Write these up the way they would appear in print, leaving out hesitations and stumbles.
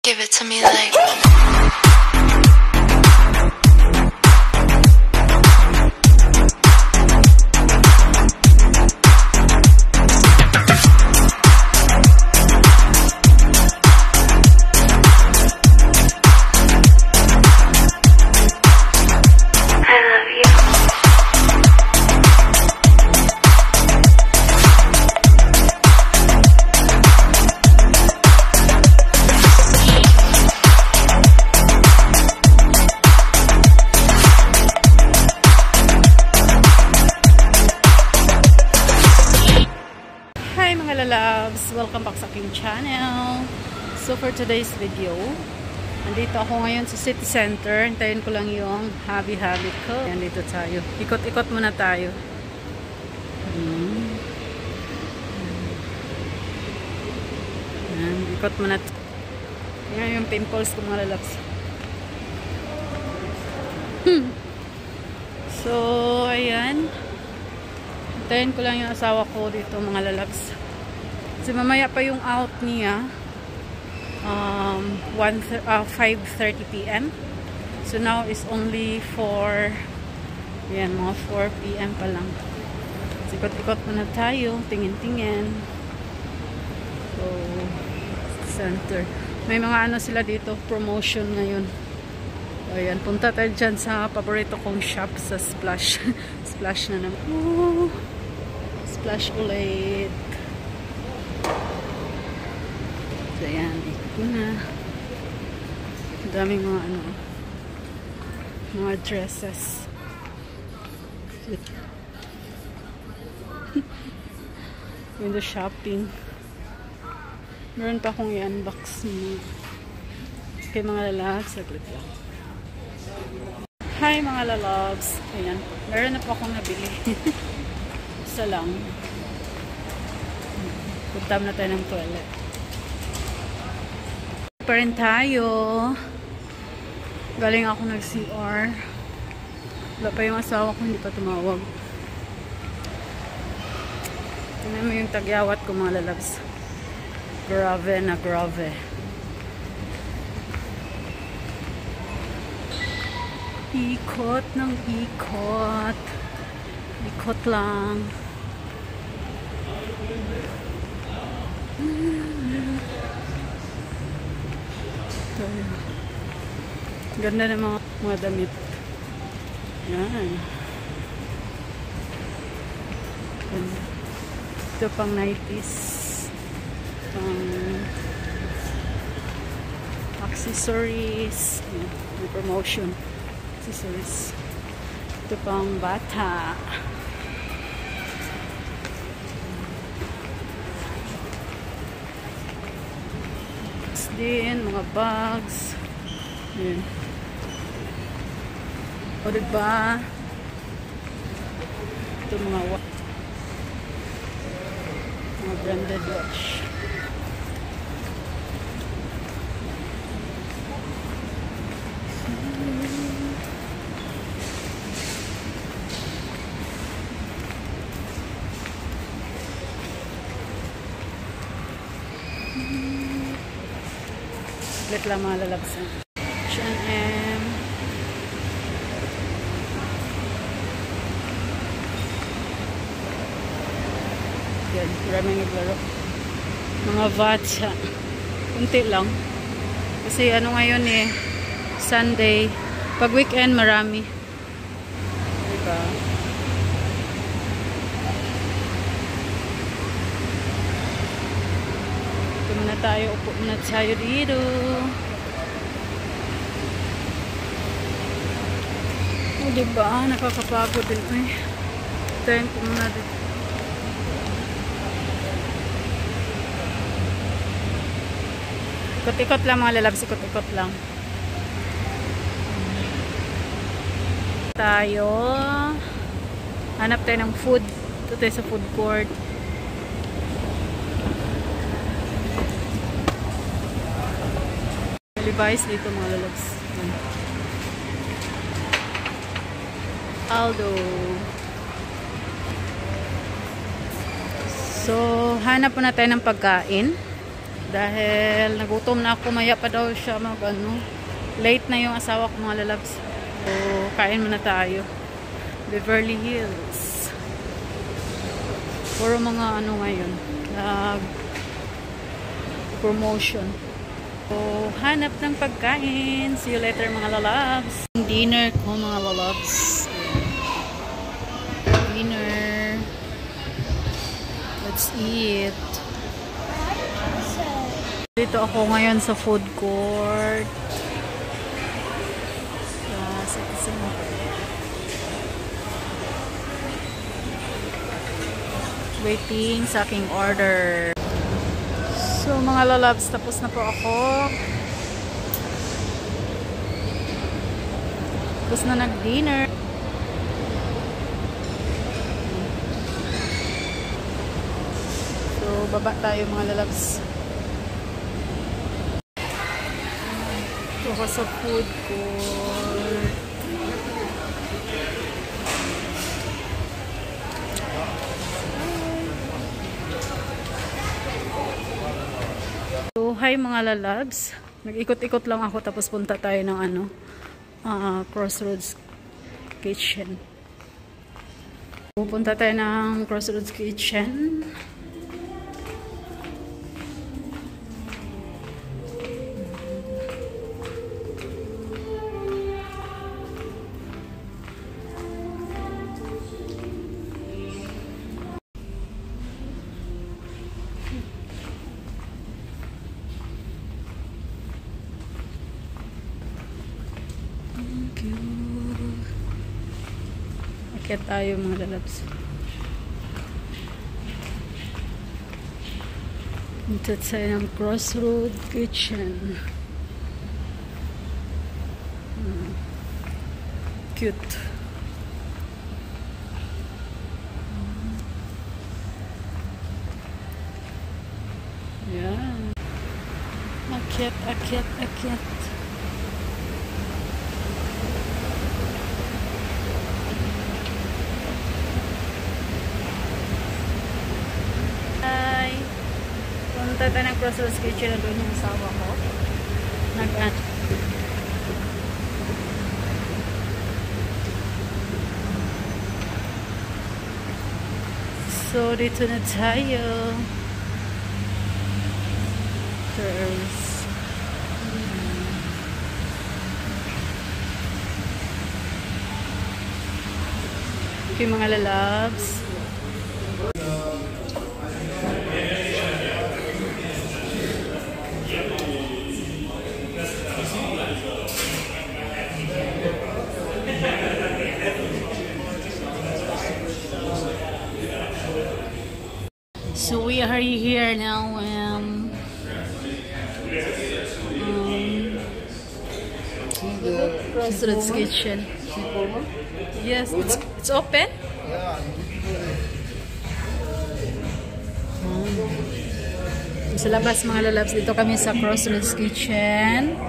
Give it to me like loves, welcome back sa aking channel. So for today's video, nandito ako ngayon sa city center. Hintayin ko lang yung hobby ko. Yan, dito tayo, ikot-ikot muna tayo. Yan, ikot muna. Yan yung pimples ko, mga loves. So ayan, hintayin ko lang yung asawa ko dito, mga lalabs. Kasi mamaya pa yung out niya 5:30 PM. So now is only 4, yan, mga 4 PM pa lang. Sikot-ikot muna tayo, tingin-tingin. So center, may mga ano sila dito, promotion ngayon. Ayan, punta tayo dyan sa paborito kong shop sa Splash. Splash na naman. Oh, Splash ulit. So, ayan, ikot ko na. Daming mga ano, mga dresses. Window shopping. Meron pa akong i-unbox mo. Okay, mga lalabs, saglit lang. Hi mga lalabs. Ayan, meron na po akong nabili. Isa lang. Punta na tayo ng toilet. Pa rin tayo. Galing ako nag-CR. Wala pa yung asawa ko, hindi pa tumawag. Tingnan mo yung tagyawat ko, mga lalabs. Grave na grave. Ikot ng ikot. Ikot lang. Ganda ng mga damit. Yan. Ito pang 90s. Pang accessories. Yan. May promotion. Accessories. Ito pang bata. Din, mga bags. Yan. O diba? Ito mga branded watch. Saglit lang mga lalabsan. H&M. Yan, maraming naglaro. Mga vatsa. Kunti lang. Kasi ano ngayon eh, Sunday. Pag weekend marami. Diba? Muna tayo, upo muna tayo dito. O diba, nakakapagod din. Ay, tayo ko muna dito. Ikot-ikot lang mga lalabs, ikot-ikot lang. Tayo. Hanap tayo ng food. Ito tayo sa food court. Levi's dito mga lalabs. Aldo. So, hanap po na tayo ng pagkain. Dahil nagutom na ako, maya pa daw siya late na yung asawa ko mga lalabs. So, kain muna tayo. Beverly Hills. Puro mga ngayon. Promotion. So, hanap ng pagkain. See you later mga lalabs. Dinner ko mga lalabs. Dinner. Let's eat. Dito ako ngayon sa food court. Waiting sa aking order. So mga lalabs, tapos na po ako. Tapos na nag-dinner. So baba tayo mga lalabs. Ito ako sa food court. So, hi mga lalabs. Nag-ikot-ikot lang ako tapos punta tayo ng Crossroads Kitchen. Pupunta tayo ng Crossroads Kitchen. Akyat tayo mga lalabs. Ito tayo ng Crossroads Kitchen. Cute. Yan. Akyat, akyat, akyat. Punta tayo ng Crossroads Kitchen na doon yung asawa ko. So, dito na tayo. There's okay mga lalabs. So we are here now. Crossroads Kitchen. Yes, it's open. Sa labas mga lalabs, dito kami sa Crossroads Kitchen.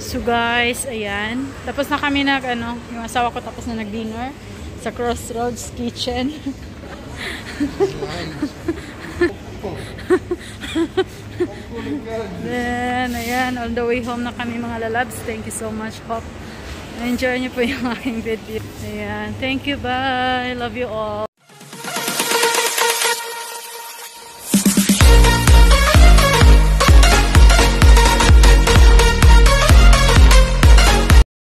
So guys, ayan. Tapos na kami yung asawa ko tapos na nag-dinner sa Crossroads Kitchen. Then, ayan, on the way home na kami mga lalabs. Thank you so much. Hope na-enjoy niyo po yung aking video. Ayan. Thank you, bye. Love you all.